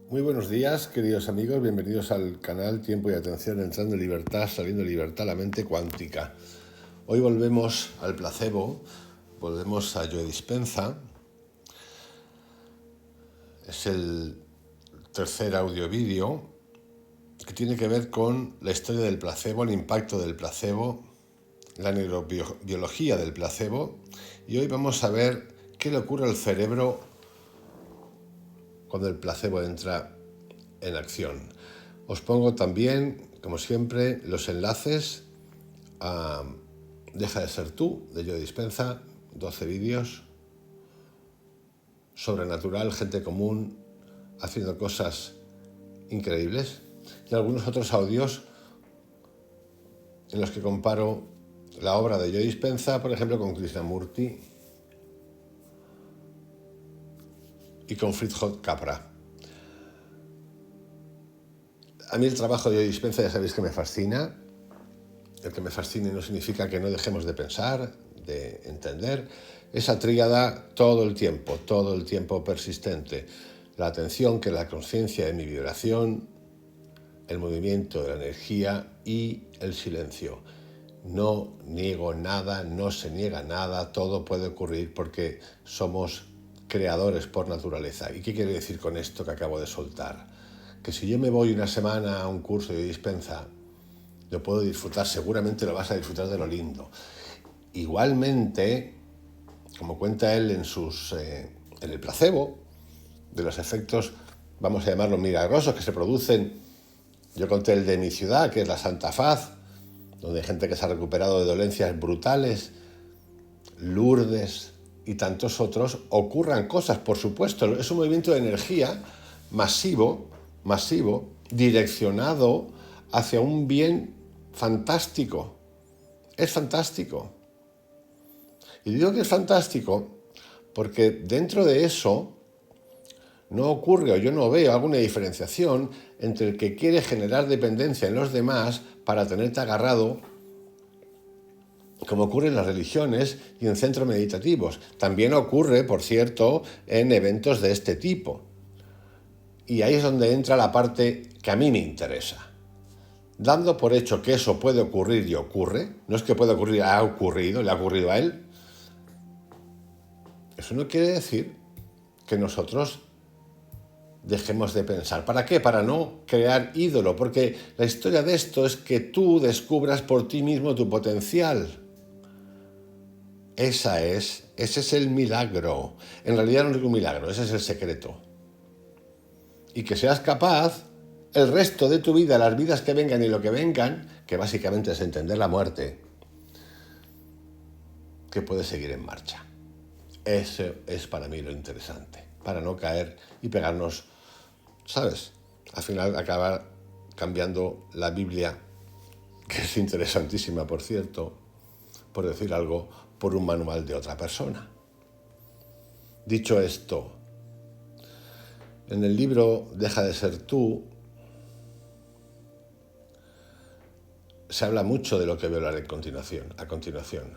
Muy buenos días, queridos amigos, bienvenidos al canal Tiempo y Atención, entrando en libertad, saliendo en libertad, la mente cuántica. Hoy volvemos al placebo, volvemos a Joe Dispenza. Es el tercer audio-vídeo que tiene que ver con la historia del placebo, el impacto del placebo, la neurobiología del placebo. Y hoy vamos a ver qué le ocurre al cerebro cuando el placebo entra en acción. Os pongo también, como siempre, los enlaces a Deja de ser tú, de Joe Dispenza, 12 vídeos, sobrenatural, gente común, haciendo cosas increíbles, y algunos otros audios en los que comparo la obra de Joe Dispenza, por ejemplo, con Krishnamurti y con Fritjof Capra. A mí el trabajo de Joe Dispenza ya sabéis que me fascina. El que me fascine no significa que no dejemos de pensar, de entender. Esa tríada todo el tiempo persistente. La atención, que es la conciencia de mi vibración, el movimiento de la energía y el silencio. No niego nada, no se niega nada, todo puede ocurrir porque somos creadores por naturaleza. ¿Y qué quiere decir con esto que acabo de soltar? Que si yo me voy una semana a un curso de Dispenza, lo puedo disfrutar, seguramente lo vas a disfrutar de lo lindo. Igualmente, como cuenta él en el placebo, de los efectos, vamos a llamarlos milagrosos, que se producen. Yo conté el de mi ciudad, que es la Santa Faz, donde hay gente que se ha recuperado de dolencias brutales, Lourdes y tantos otros. Ocurran cosas, por supuesto, es un movimiento de energía masivo, direccionado hacia un bien fantástico. Es fantástico. Y digo que es fantástico porque dentro de eso no ocurre, o yo no veo alguna diferenciación entre el que quiere generar dependencia en los demás para tenerte agarrado, como ocurre en las religiones y en centros meditativos. También ocurre, por cierto, en eventos de este tipo. Y ahí es donde entra la parte que a mí me interesa. Dando por hecho que eso puede ocurrir y ocurre, no es que pueda ocurrir, ha ocurrido, le ha ocurrido a él, eso no quiere decir que nosotros dejemos de pensar. ¿Para qué? Para no crear ídolo, porque la historia de esto es que tú descubras por ti mismo tu potencial. Ese es el milagro. En realidad no es un milagro, ese es el secreto. Y que seas capaz, el resto de tu vida, las vidas que vengan y lo que vengan, que básicamente es entender la muerte, que puedes seguir en marcha. Eso es para mí lo interesante, para no caer y pegarnos, ¿sabes? Al final acabar cambiando la Biblia, que es interesantísima, por cierto, por decir algo, por un manual de otra persona. Dicho esto, en el libro Deja de ser tú, se habla mucho de lo que voy a hablar a continuación.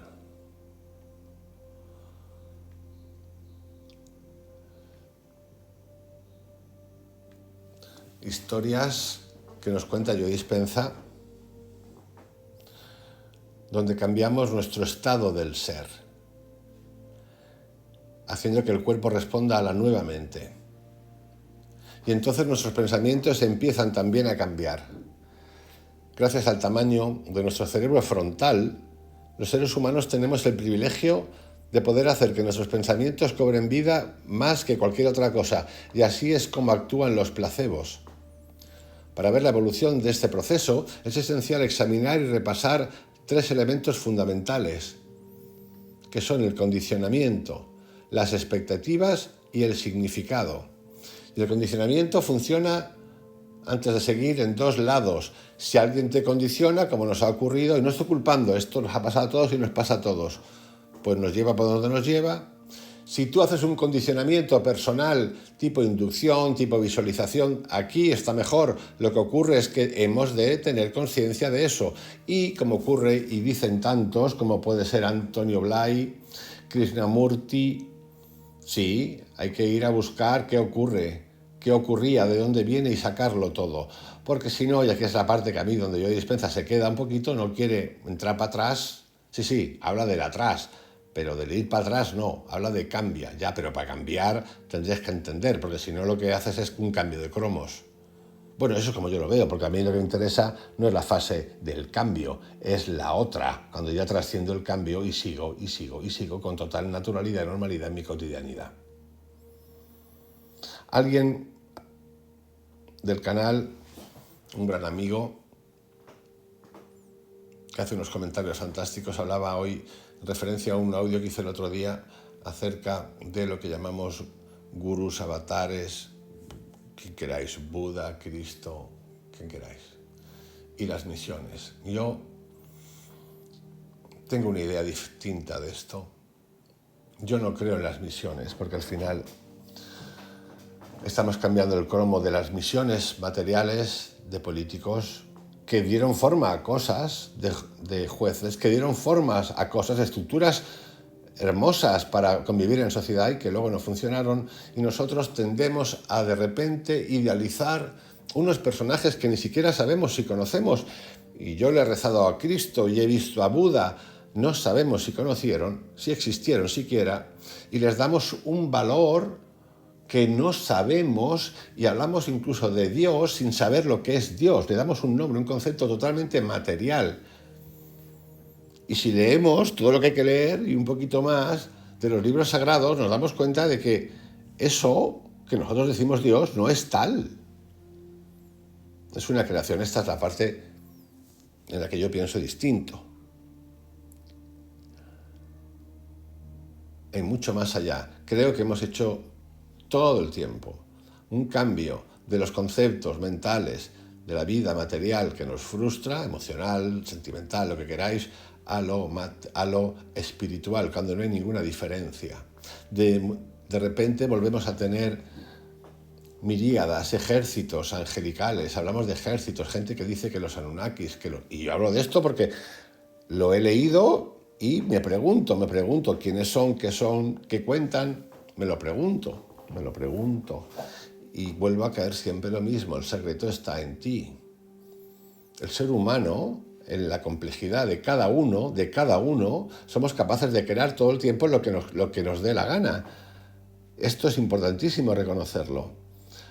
Historias que nos cuenta Joe Dispenza, donde cambiamos nuestro estado del ser, haciendo que el cuerpo responda a la nueva mente. Y entonces nuestros pensamientos empiezan también a cambiar. Gracias al tamaño de nuestro cerebro frontal, los seres humanos tenemos el privilegio de poder hacer que nuestros pensamientos cobren vida más que cualquier otra cosa. Y así es como actúan los placebos. Para ver la evolución de este proceso, es esencial examinar y repasar 3 elementos fundamentales, que son el condicionamiento, las expectativas y el significado. Y el condicionamiento funciona, antes de seguir, en 2 lados. Si alguien te condiciona, como nos ha ocurrido, y no estoy culpando, esto nos ha pasado a todos y nos pasa a todos, pues nos lleva por donde nos lleva. Si tú haces un condicionamiento personal, tipo inducción, tipo visualización, aquí está mejor. Lo que ocurre es que hemos de tener conciencia de eso. Y como ocurre, y dicen tantos, como puede ser Antonio Blay, Krishnamurti, sí, hay que ir a buscar qué ocurre, qué ocurría, de dónde viene y sacarlo todo. Porque si no, ya que es la parte que a mí donde yo dispensa se queda un poquito, no quiere entrar para atrás. Sí, habla del atrás, pero del ir para atrás no, habla de cambia. Ya, pero para cambiar tendrías que entender, porque si no lo que haces es un cambio de cromos. Bueno, eso es como yo lo veo, porque a mí lo que me interesa no es la fase del cambio, es la otra, cuando ya trasciendo el cambio y sigo con total naturalidad y normalidad en mi cotidianidad. Alguien del canal, un gran amigo, que hace unos comentarios fantásticos, hablaba hoy en referencia a un audio que hice el otro día acerca de lo que llamamos gurús, avatares, quien queráis, Buda, Cristo, quien queráis, y las misiones. Yo tengo una idea distinta de esto. Yo no creo en las misiones, porque al final estamos cambiando el cromo de las misiones materiales de políticos que dieron forma a cosas, de jueces, que dieron formas a cosas, estructuras hermosas para convivir en sociedad y que luego no funcionaron, y nosotros tendemos a de repente idealizar unos personajes que ni siquiera sabemos si conocemos. Y yo le he rezado a Cristo y he visto a Buda, no sabemos si conocieron, si existieron siquiera, y les damos un valor que no sabemos, y hablamos incluso de Dios sin saber lo que es Dios. Le damos un nombre, un concepto totalmente material. Y si leemos todo lo que hay que leer y un poquito más de los libros sagrados, nos damos cuenta de que eso que nosotros decimos Dios no es tal. Es una creación. Esta es la parte en la que yo pienso distinto. Hay mucho más allá. Creo que hemos hecho todo el tiempo un cambio de los conceptos mentales de la vida material que nos frustra, emocional, sentimental, lo que queráis, a lo espiritual, cuando no hay ninguna diferencia. De repente volvemos a tener miríadas, ejércitos angelicales, hablamos de ejércitos, gente que dice que los Anunnakis, y yo hablo de esto porque lo he leído y me pregunto quiénes son, qué cuentan, me lo pregunto. Y vuelvo a caer siempre lo mismo, el secreto está en ti. El ser humano, en la complejidad de cada uno, somos capaces de crear todo el tiempo lo que nos dé la gana. Esto es importantísimo reconocerlo.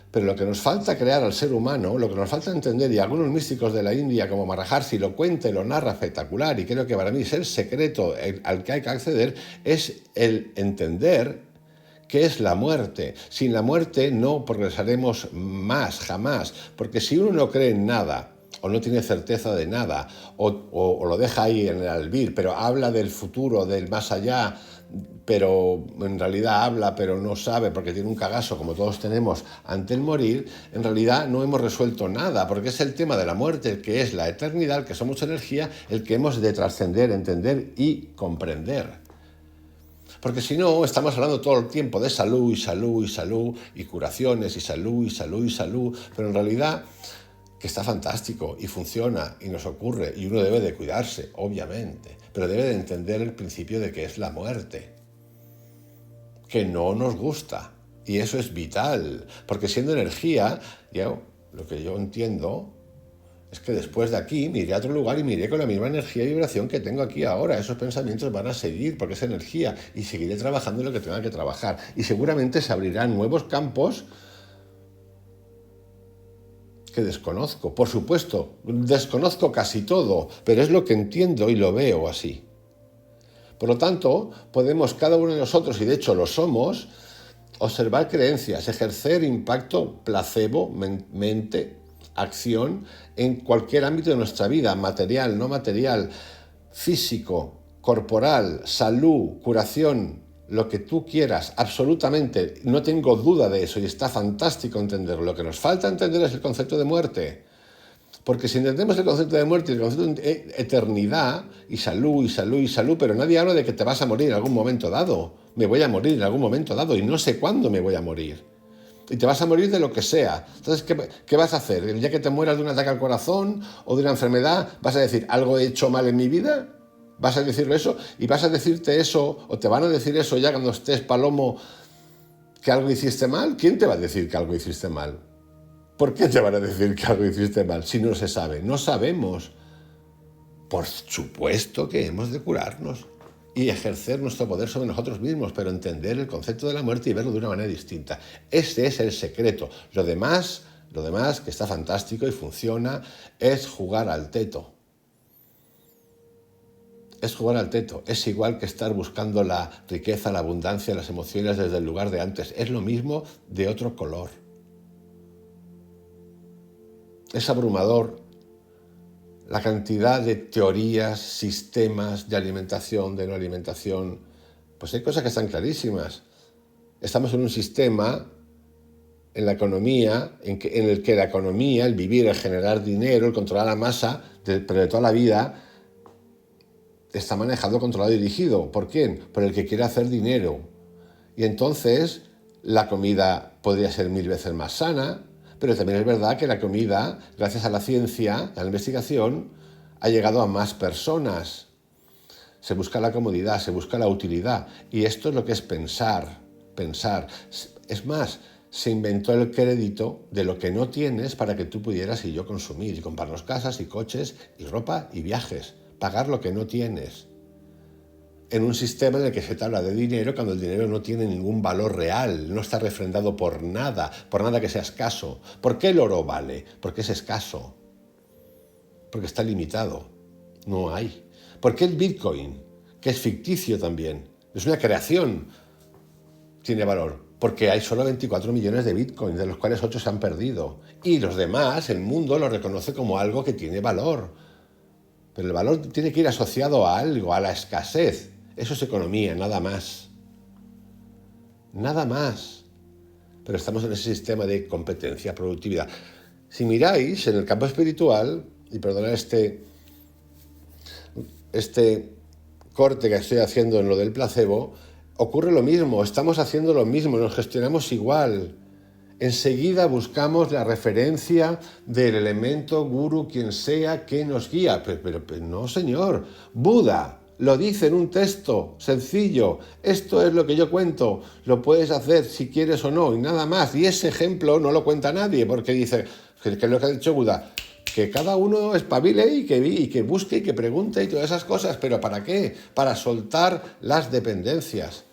Pero lo que nos falta crear al ser humano, lo que nos falta entender, y algunos místicos de la India como Maharishi lo cuenta y lo narra espectacular, y creo que para mí es el secreto al que hay que acceder, es el entender qué es la muerte. Sin la muerte no progresaremos más, jamás, porque si uno no cree en nada, o no tiene certeza de nada, o lo deja ahí en el albir, pero habla del futuro, del más allá, pero en realidad habla, pero no sabe, porque tiene un cagazo, como todos tenemos, ante el morir, en realidad no hemos resuelto nada, porque es el tema de la muerte, el que es la eternidad, el que somos energía, el que hemos de trascender, entender y comprender. Porque si no, estamos hablando todo el tiempo de salud, y curaciones, y salud, pero en realidad que está fantástico y funciona y nos ocurre, y uno debe de cuidarse, obviamente, pero debe de entender el principio de que es la muerte, que no nos gusta, y eso es vital, porque siendo energía, lo que yo entiendo es que después de aquí me iré a otro lugar y me iré con la misma energía y vibración que tengo aquí ahora. Esos pensamientos van a seguir porque es energía, y seguiré trabajando en lo que tenga que trabajar, y seguramente se abrirán nuevos campos que desconozco. Por supuesto, desconozco casi todo, pero es lo que entiendo y lo veo así. Por lo tanto, podemos cada uno de nosotros, y de hecho lo somos, observar creencias, ejercer impacto placebo, mente, acción, en cualquier ámbito de nuestra vida, material, no material, físico, corporal, salud, curación, lo que tú quieras, absolutamente, no tengo duda de eso, y está fantástico entenderlo. Lo que nos falta entender es el concepto de muerte. Porque si entendemos el concepto de muerte y el concepto de eternidad, y salud, pero nadie habla de que te vas a morir en algún momento dado. Me voy a morir en algún momento dado y no sé cuándo me voy a morir. Y te vas a morir de lo que sea. Entonces, ¿qué vas a hacer? El día que te mueras de un ataque al corazón o de una enfermedad, ¿vas a decir, algo he hecho mal en mi vida? ¿Vas a decirlo eso? Y vas a decirte eso, o te van a decir eso ya cuando estés palomo ¿Que algo hiciste mal? ¿Quién te va a decir que algo hiciste mal? ¿Por qué te van a decir que algo hiciste mal si no se sabe? No sabemos. Por supuesto que hemos de curarnos y ejercer nuestro poder sobre nosotros mismos, pero entender el concepto de la muerte y verlo de una manera distinta. Ese es el secreto. Lo demás, que está fantástico y funciona, es jugar al teto. Es jugar al teto. Es igual que estar buscando la riqueza, la abundancia, las emociones desde el lugar de antes. Es lo mismo de otro color. Es abrumador la cantidad de teorías, sistemas de alimentación, de no alimentación. Pues hay cosas que están clarísimas. Estamos en un sistema, en la economía, en el que la economía, el vivir, el generar dinero, el controlar la masa, pero de toda la vida, está manejado, controlado y dirigido. ¿Por quién? Por el que quiere hacer dinero. Y entonces la comida podría ser 1000 veces más sana, pero también es verdad que la comida, gracias a la ciencia, a la investigación, ha llegado a más personas. Se busca la comodidad, se busca la utilidad. Y esto es lo que es pensar. Es más, se inventó el crédito de lo que no tienes para que tú pudieras y yo consumir y comprarnos casas y coches y ropa y viajes. Pagar lo que no tienes. En un sistema en el que se te habla de dinero cuando el dinero no tiene ningún valor real, no está refrendado por nada que sea escaso. ¿Por qué el oro vale? Porque es escaso. Porque está limitado. No hay. ¿Por qué el Bitcoin, que es ficticio también, es una creación, tiene valor? Porque hay solo 24 millones de Bitcoins, de los cuales 8 se han perdido. Y los demás, el mundo lo reconoce como algo que tiene valor. Pero el valor tiene que ir asociado a algo, a la escasez. Eso es economía, nada más. Nada más. Pero estamos en ese sistema de competencia, productividad. Si miráis en el campo espiritual, y perdonad este corte que estoy haciendo en lo del placebo, ocurre lo mismo, estamos haciendo lo mismo, nos gestionamos igual. Enseguida buscamos la referencia del elemento gurú, quien sea, que nos guía. Pero no, señor. Buda lo dice en un texto sencillo. Esto es lo que yo cuento. Lo puedes hacer si quieres o no, y nada más. Y ese ejemplo no lo cuenta nadie, porque dice, ¿qué es lo que ha dicho Buda? Que cada uno espabile y que busque y que pregunte y todas esas cosas. ¿Pero para qué? Para soltar las dependencias.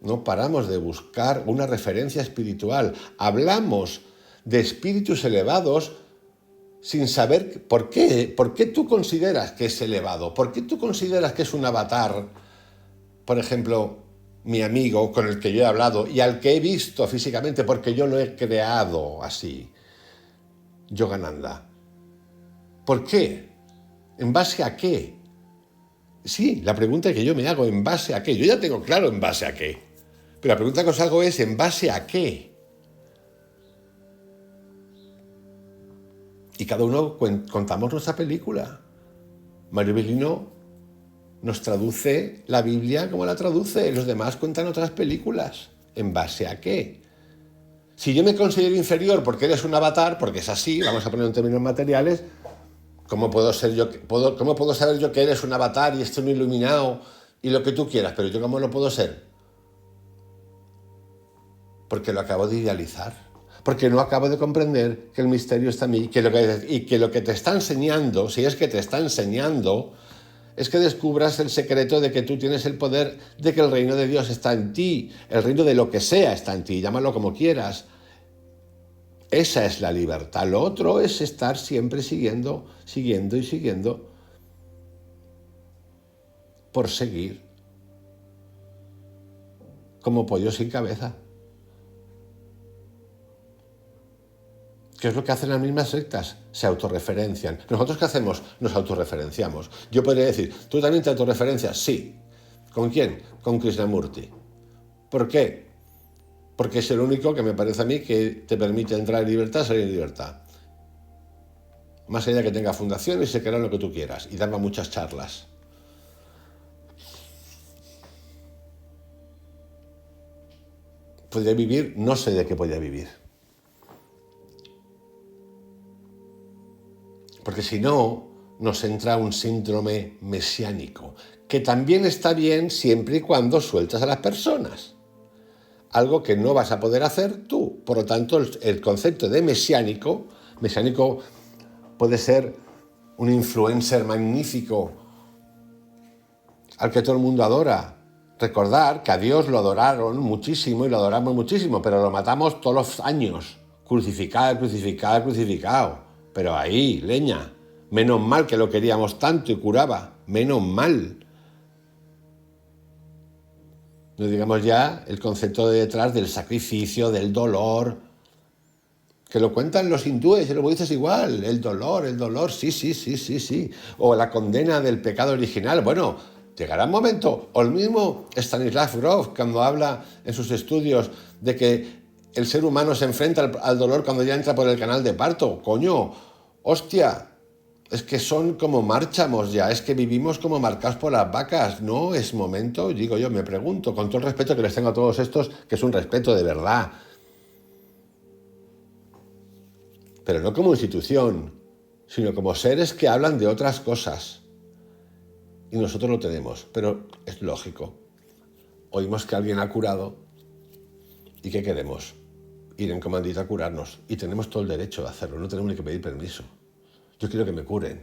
No paramos de buscar una referencia espiritual. Hablamos de espíritus elevados sin saber por qué. ¿Por qué tú consideras que es elevado? ¿Por qué tú consideras que es un avatar? Por ejemplo, mi amigo con el que yo he hablado y al que he visto físicamente porque yo lo he creado así. Yogananda. ¿Por qué? ¿En base a qué? Sí, la pregunta que yo me hago, ¿en base a qué? Yo ya tengo claro en base a qué. Pero la pregunta que os hago es, ¿en base a qué? Y cada uno contamos nuestra película. Mario Bellino nos traduce la Biblia como la traduce. Los demás cuentan otras películas. ¿En base a qué? Si yo me considero inferior porque eres un avatar, porque es así, vamos a poner en términos materiales, ¿cómo puedo saber yo que eres un avatar y estoy un iluminado y lo que tú quieras? Pero yo ¿cómo lo puedo ser? Porque lo acabo de idealizar, porque no acabo de comprender que el misterio está en mí y que lo que te está enseñando, si es que te está enseñando, es que descubras el secreto de que tú tienes el poder, de que el reino de Dios está en ti, el reino de lo que sea está en ti, llámalo como quieras. Esa es la libertad. Lo otro es estar siempre siguiendo por seguir, como pollo sin cabeza. ¿Qué es lo que hacen las mismas sectas? Se autorreferencian. ¿Nosotros qué hacemos? Nos autorreferenciamos. Yo podría decir, ¿tú también te autorreferencias? Sí. ¿Con quién? Con Krishnamurti. ¿Por qué? Porque es el único que me parece a mí que te permite entrar en libertad, salir en libertad. Más allá de que tenga fundación y se crea lo que tú quieras. Y daba muchas charlas. Podría vivir, no sé de qué podía vivir. Porque si no, nos entra un síndrome mesiánico, que también está bien siempre y cuando sueltas a las personas. algo que no vas a poder hacer tú. Por lo tanto, el concepto de mesiánico puede ser un influencer magnífico al que todo el mundo adora. Recordar que a Dios lo adoraron muchísimo y lo adoramos muchísimo, pero lo matamos todos los años. Crucificado, crucificado, crucificado. Pero ahí, leña. Menos mal que lo queríamos tanto y curaba. Menos mal. No digamos ya el concepto de detrás del sacrificio, del dolor, que lo cuentan los hindúes y los budistas igual. El dolor, sí. O la condena del pecado original. Bueno, llegará un momento, o el mismo Stanislav Grof, cuando habla en sus estudios de que el ser humano se enfrenta al dolor cuando ya entra por el canal de parto. Coño, hostia, es que son como márchamos ya, es que vivimos como marcados por las vacas. No es momento, digo yo, me pregunto, con todo el respeto que les tengo a todos estos, que es un respeto de verdad, pero no como institución, sino como seres que hablan de otras cosas. Y nosotros lo tenemos, pero es lógico. Oímos que alguien ha curado y ¿qué queremos? Ir en comandita a curarnos. Y tenemos todo el derecho de hacerlo, no tenemos ni que pedir permiso. Yo quiero que me curen.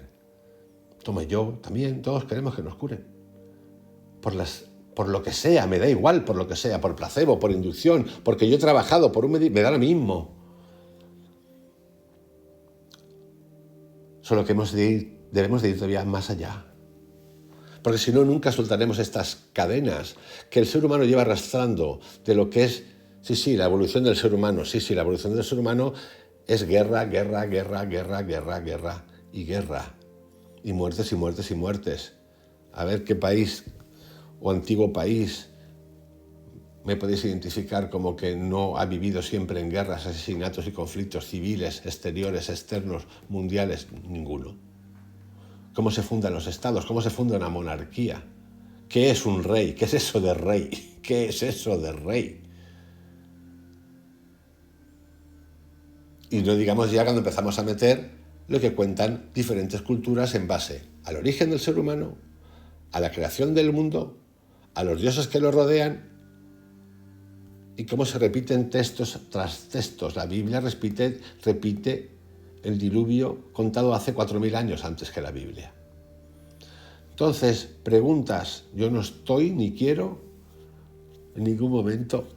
Toma, yo también, todos queremos que nos curen. Por lo que sea, me da igual por lo que sea, por placebo, por inducción, porque yo he trabajado, me da lo mismo. Solo que debemos de ir todavía más allá. Porque si no, nunca soltaremos estas cadenas que el ser humano lleva arrastrando de lo que es, la evolución del ser humano. La evolución del ser humano es guerra. Y muertes. A ver qué país o antiguo país me podéis identificar como que no ha vivido siempre en guerras, asesinatos y conflictos civiles, exteriores, externos, mundiales. Ninguno. ¿Cómo se fundan los estados? ¿Cómo se funda una monarquía? ¿Qué es un rey? ¿Qué es eso de rey? ¿Qué es eso de rey? Y no digamos ya cuando empezamos a meter lo que cuentan diferentes culturas en base al origen del ser humano, a la creación del mundo, a los dioses que lo rodean y cómo se repiten textos tras textos. La Biblia repite el diluvio contado hace 4.000 años antes que la Biblia. Entonces, preguntas, yo no estoy ni quiero en ningún momento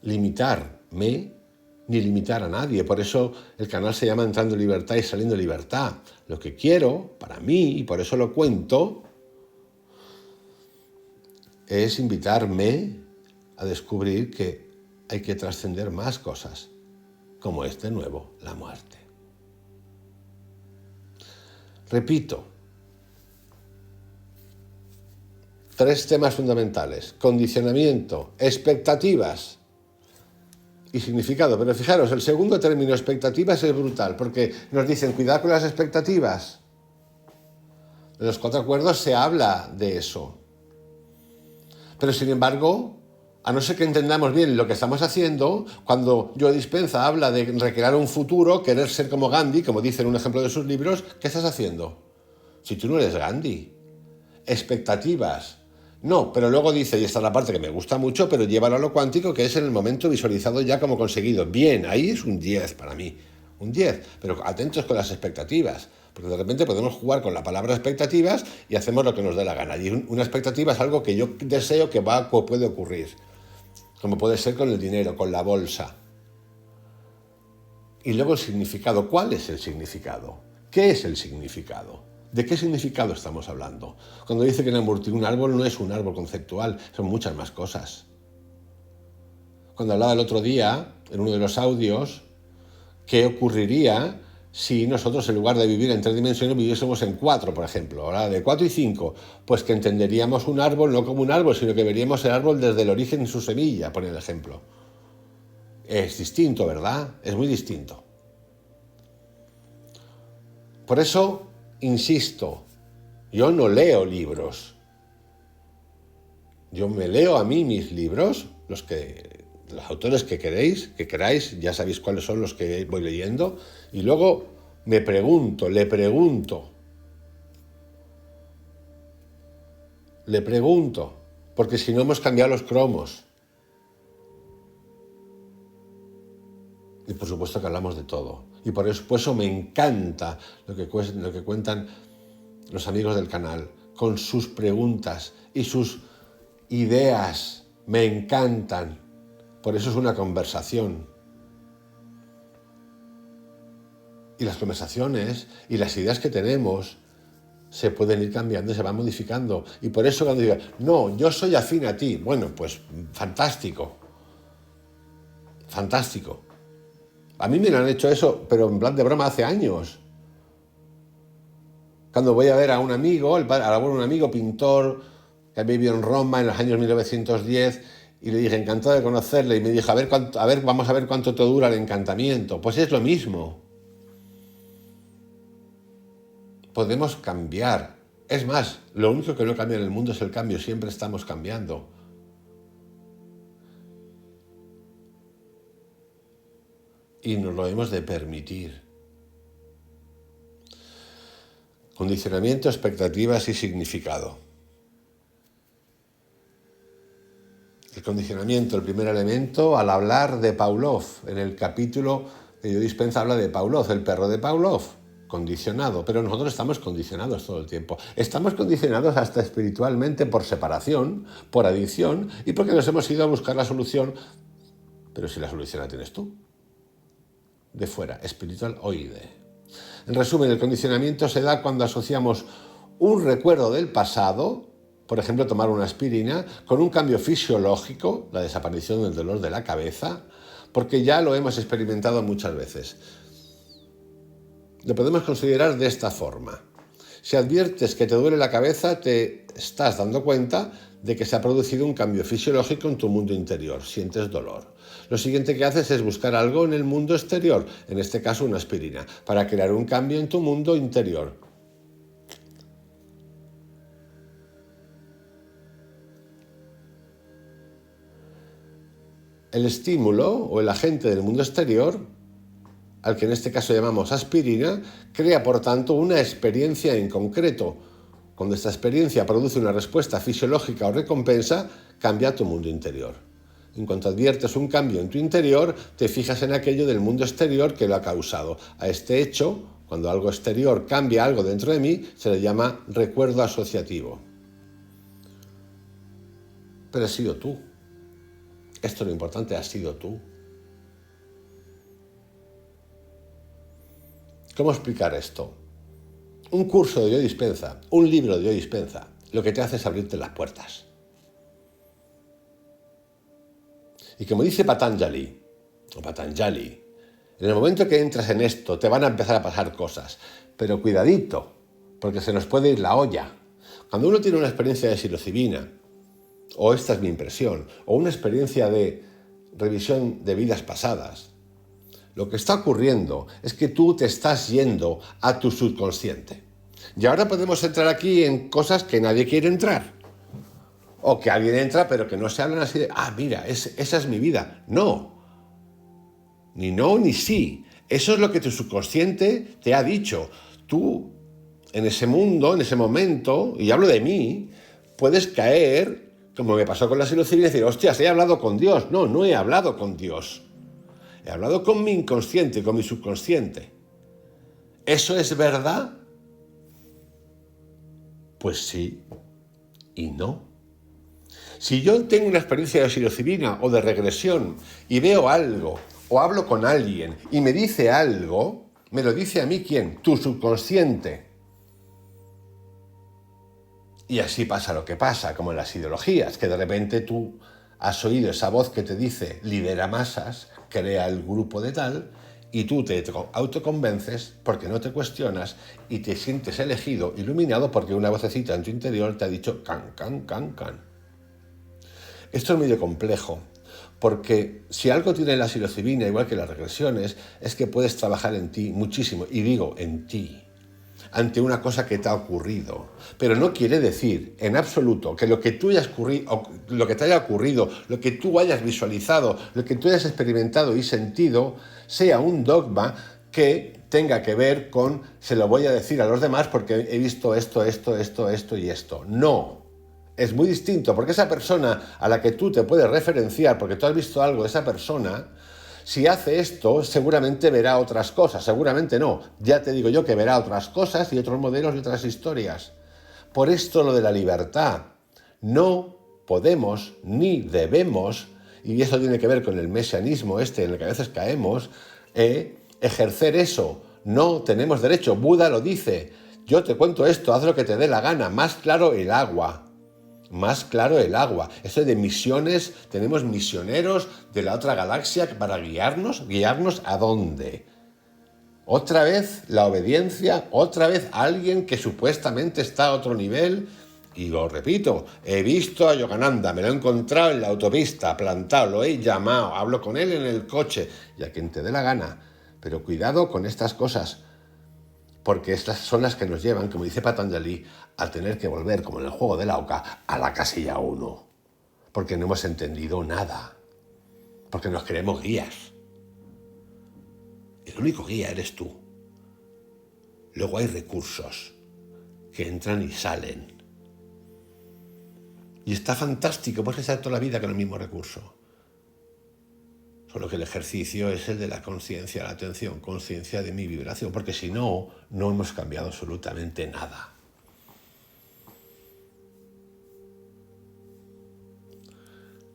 limitarme ni limitar a nadie. Por eso el canal se llama Entrando en Libertad y Saliendo en Libertad. Lo que quiero, para mí, y por eso lo cuento, es invitarme a descubrir que hay que trascender más cosas, como este nuevo, la muerte. Repito, 3 temas fundamentales: condicionamiento, expectativas y significado. Pero fijaros, el segundo término, expectativas, es brutal, porque nos dicen, cuidado con las expectativas. En los 4 acuerdos se habla de eso. Pero sin embargo, a no ser que entendamos bien lo que estamos haciendo, cuando Joe Dispenza habla de recrear un futuro, querer ser como Gandhi, como dice en un ejemplo de sus libros, ¿qué estás haciendo? Si tú no eres Gandhi. Expectativas. No, pero luego dice, y esta es la parte que me gusta mucho, pero llévalo a lo cuántico, que es en el momento visualizado ya como conseguido. Bien, ahí es un 10 para mí, un 10, pero atentos con las expectativas, porque de repente podemos jugar con la palabra expectativas y hacemos lo que nos dé la gana. Y una expectativa es algo que yo deseo que puede ocurrir, como puede ser con el dinero, con la bolsa. Y luego el significado. ¿Cuál es el significado? ¿Qué es el significado? ¿De qué significado estamos hablando? Cuando dice que un árbol no es un árbol conceptual, son muchas más cosas. Cuando hablaba el otro día, en uno de los audios, ¿qué ocurriría si nosotros, en lugar de vivir en 3 dimensiones, viviésemos en 4, por ejemplo? Ahora de 4 y 5, pues que entenderíamos un árbol no como un árbol, sino que veríamos el árbol desde el origen en su semilla, pone el ejemplo. Es distinto, ¿verdad? Es muy distinto. Por eso, insisto, yo no leo libros. Yo me leo a mí mis libros, los autores que queráis, ya sabéis cuáles son los que voy leyendo, y luego le pregunto, porque si no hemos cambiado los cromos. Y por supuesto que hablamos de todo. Y por eso me encanta lo que cuentan los amigos del canal, con sus preguntas y sus ideas. Me encantan. Por eso es una conversación. Y las conversaciones y las ideas que tenemos se pueden ir cambiando y se van modificando. Y por eso cuando digan, no, yo soy afín a ti, bueno, pues fantástico. Fantástico. A mí me lo han hecho eso, pero en plan de broma hace años. Cuando voy a ver a un amigo, un amigo pintor que vivió en Roma en los años 1910, y le dije, encantado de conocerle, y me dijo, vamos a ver cuánto te dura el encantamiento. Pues es lo mismo. Podemos cambiar. Es más, lo único que no cambia en el mundo es el cambio, siempre estamos cambiando. Y nos lo hemos de permitir. Condicionamiento, expectativas y significado. El condicionamiento, el primer elemento, al hablar de Pavlov, en el capítulo de Yo Dispensa habla de Pavlov, el perro de Pavlov, condicionado, pero nosotros estamos condicionados todo el tiempo. Estamos condicionados hasta espiritualmente por separación, por adicción y porque nos hemos ido a buscar la solución, pero si la solución la tienes tú, de fuera, espiritual o ide. En resumen, el condicionamiento se da cuando asociamos un recuerdo del pasado, por ejemplo, tomar una aspirina, con un cambio fisiológico, la desaparición del dolor de la cabeza, porque ya lo hemos experimentado muchas veces. Lo podemos considerar de esta forma. Si adviertes que te duele la cabeza, te estás dando cuenta de que se ha producido un cambio fisiológico en tu mundo interior, sientes dolor. Lo siguiente que haces es buscar algo en el mundo exterior, en este caso una aspirina, para crear un cambio en tu mundo interior. El estímulo o el agente del mundo exterior, al que en este caso llamamos aspirina, crea por tanto una experiencia en concreto. Cuando esta experiencia produce una respuesta fisiológica o recompensa, cambia tu mundo interior. En cuanto adviertes un cambio en tu interior, te fijas en aquello del mundo exterior que lo ha causado. A este hecho, cuando algo exterior cambia algo dentro de mí, se le llama recuerdo asociativo. Pero has sido tú. Esto es lo importante, has sido tú. ¿Cómo explicar esto? Un curso de Yo Dispensa, un libro de Yo Dispensa, lo que te hace es abrirte las puertas. Y como dice Patanjali, en el momento que entras en esto te van a empezar a pasar cosas, pero cuidadito, porque se nos puede ir la olla. Cuando uno tiene una experiencia de psilocibina, o esta es mi impresión, o una experiencia de revisión de vidas pasadas, lo que está ocurriendo es que tú te estás yendo a tu subconsciente. Y ahora podemos entrar aquí en cosas que nadie quiere entrar. O que alguien entra, pero que no se hablan así de, mira, esa es mi vida. No. Ni no, ni sí. Eso es lo que tu subconsciente te ha dicho. Tú, en ese mundo, en ese momento, y hablo de mí, puedes caer, como me pasó con la psilocibina, y decir, hostias, he hablado con Dios. No, no he hablado con Dios. He hablado con mi inconsciente, con mi subconsciente. ¿Eso es verdad? Pues sí y no. Si yo tengo una experiencia de psilocibina o de regresión y veo algo o hablo con alguien y me dice algo, me lo dice a mí ¿quién? Tu subconsciente. Y así pasa lo que pasa, como en las ideologías, que de repente tú has oído esa voz que te dice lidera masas, crea el grupo de tal, y tú te autoconvences porque no te cuestionas y te sientes elegido, iluminado, porque una vocecita en tu interior te ha dicho can, can, can, can. Esto es medio complejo, porque si algo tiene la psilocibina, igual que las regresiones, es que puedes trabajar en ti muchísimo, y digo en ti, ante una cosa que te ha ocurrido. Pero no quiere decir en absoluto que lo que te haya ocurrido, lo que tú hayas visualizado, lo que tú hayas experimentado y sentido, sea un dogma que tenga que ver con se lo voy a decir a los demás porque he visto esto y esto. No. Es muy distinto, porque esa persona a la que tú te puedes referenciar, porque tú has visto algo de esa persona, Si hace esto, seguramente verá otras cosas, seguramente no. Ya te digo yo que verá otras cosas y otros modelos y otras historias. Por esto lo de la libertad. No podemos ni debemos, y eso tiene que ver con el mesianismo en el que a veces caemos, ejercer eso. No tenemos derecho. Buda lo dice. Yo te cuento esto, haz lo que te dé la gana. Más claro el agua. Más claro el agua. Eso de misiones, tenemos misioneros de la otra galaxia para guiarnos. ¿Guiarnos a dónde? Otra vez la obediencia, otra vez alguien que supuestamente está a otro nivel. Y lo repito, he visto a Yogananda, me lo he encontrado en la autopista, plantado, lo he llamado, hablo con él en el coche y a quien te dé la gana. Pero cuidado con estas cosas, porque estas son las que nos llevan, como dice Patanjali, a tener que volver, como en el juego de la oca, a la casilla 1. Porque no hemos entendido nada. Porque nos creemos guías. El único guía eres tú. Luego hay recursos que entran y salen. Y está fantástico, puedes estar toda la vida con el mismo recurso. Solo que el ejercicio es el de la conciencia, la atención, conciencia de mi vibración, porque si no, no hemos cambiado absolutamente nada.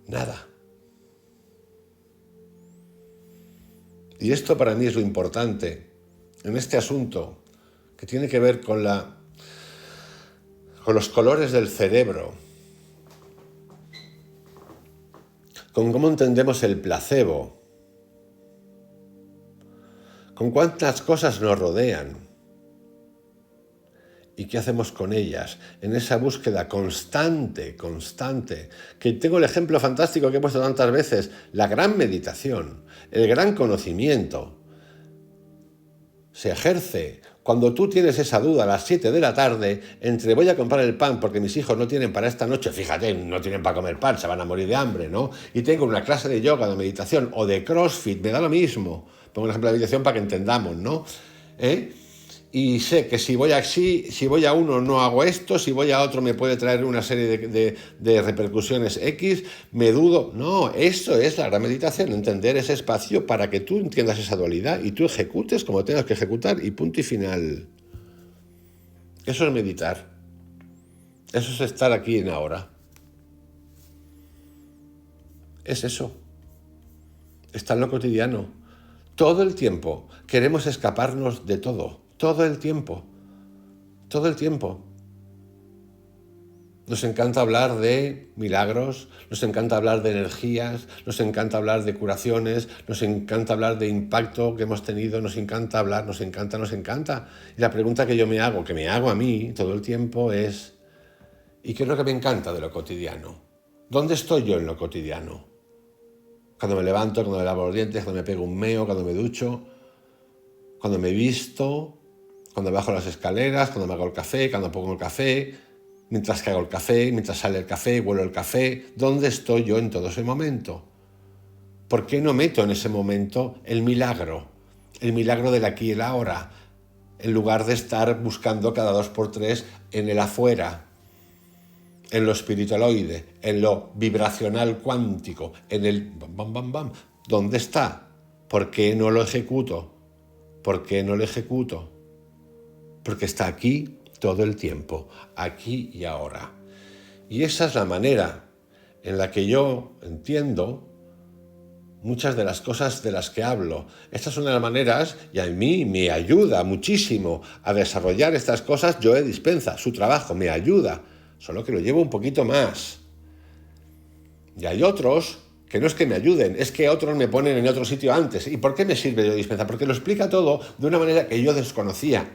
Nada. Y esto para mí es lo importante en este asunto, que tiene que ver con los colores del cerebro, con cómo entendemos el placebo, con cuántas cosas nos rodean y qué hacemos con ellas en esa búsqueda constante, que tengo el ejemplo fantástico que he puesto tantas veces, la gran meditación, el gran conocimiento, se ejerce cuando tú tienes esa duda a las 7 de la tarde entre voy a comprar el pan porque mis hijos no tienen para esta noche, fíjate, no tienen para comer pan, se van a morir de hambre, ¿no? Y tengo una clase de yoga, de meditación o de CrossFit, me da lo mismo. Pongo un ejemplo de meditación para que entendamos, ¿no? Y sé que si voy a uno no hago esto, si voy a otro me puede traer una serie de repercusiones X, me dudo. No, eso es la gran meditación, entender ese espacio para que tú entiendas esa dualidad y tú ejecutes como tengas que ejecutar y punto y final. Eso es meditar. Eso es estar aquí en ahora. Es eso. Está en lo cotidiano. Todo el tiempo queremos escaparnos de todo. Todo el tiempo. Nos encanta hablar de milagros, nos encanta hablar de energías, nos encanta hablar de curaciones, nos encanta hablar de impacto que hemos tenido, nos encanta hablar, nos encanta. Y la pregunta que yo me hago, que me hago a mí todo el tiempo es, ¿y qué es lo que me encanta de lo cotidiano? ¿Dónde estoy yo en lo cotidiano? Cuando me levanto, cuando me lavo los dientes, cuando me pego un meo, cuando me ducho, cuando me visto, cuando bajo las escaleras, cuando me hago el café, cuando pongo el café, mientras que hago el café, mientras sale el café, huelo el café. ¿Dónde estoy yo en todo ese momento? ¿Por qué no meto en ese momento el milagro del aquí y el ahora, en lugar de estar buscando cada 2x3 en el afuera, en lo espiritualoide, en lo vibracional cuántico, en el bam, bam, bam? ¿Dónde está? ¿Por qué no lo ejecuto? Porque está aquí todo el tiempo, aquí y ahora. Y esa es la manera en la que yo entiendo muchas de las cosas de las que hablo. Estas son las maneras, y a mí me ayuda muchísimo a desarrollar estas cosas. Joe Dispenza, su trabajo me ayuda, solo que lo llevo un poquito más. Y hay otros que no es que me ayuden, es que otros me ponen en otro sitio antes. ¿Y por qué me sirve Joe Dispenza? Porque lo explica todo de una manera que yo desconocía.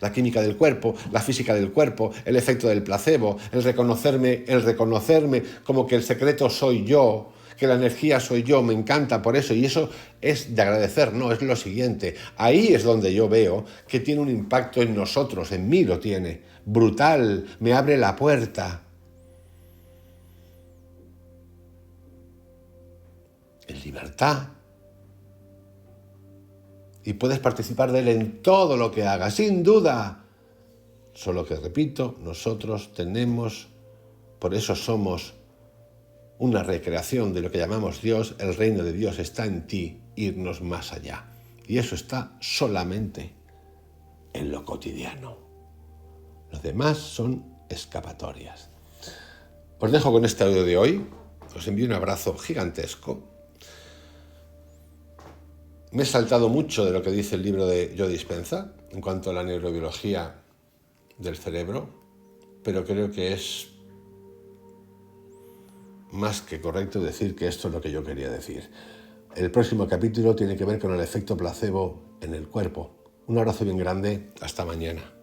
La química del cuerpo, la física del cuerpo, el efecto del placebo, el reconocerme como que el secreto soy yo, que la energía soy yo, me encanta por eso, y eso es de agradecer, no, es lo siguiente. Ahí es donde yo veo que tiene un impacto en nosotros, en mí lo tiene, brutal, me abre la puerta. En libertad. Y puedes participar de él en todo lo que hagas, sin duda. Solo que, repito, nosotros tenemos, por eso somos una recreación de lo que llamamos Dios, el reino de Dios está en ti, irnos más allá. Y eso está solamente en lo cotidiano. Los demás son escapatorias. Os dejo con este audio de hoy. Os envío un abrazo gigantesco. Me he saltado mucho de lo que dice el libro de Joe Dispenza en cuanto a la neurobiología del cerebro, pero creo que es más que correcto decir que esto es lo que yo quería decir. El próximo capítulo tiene que ver con el efecto placebo en el cuerpo. Un abrazo bien grande. Hasta mañana.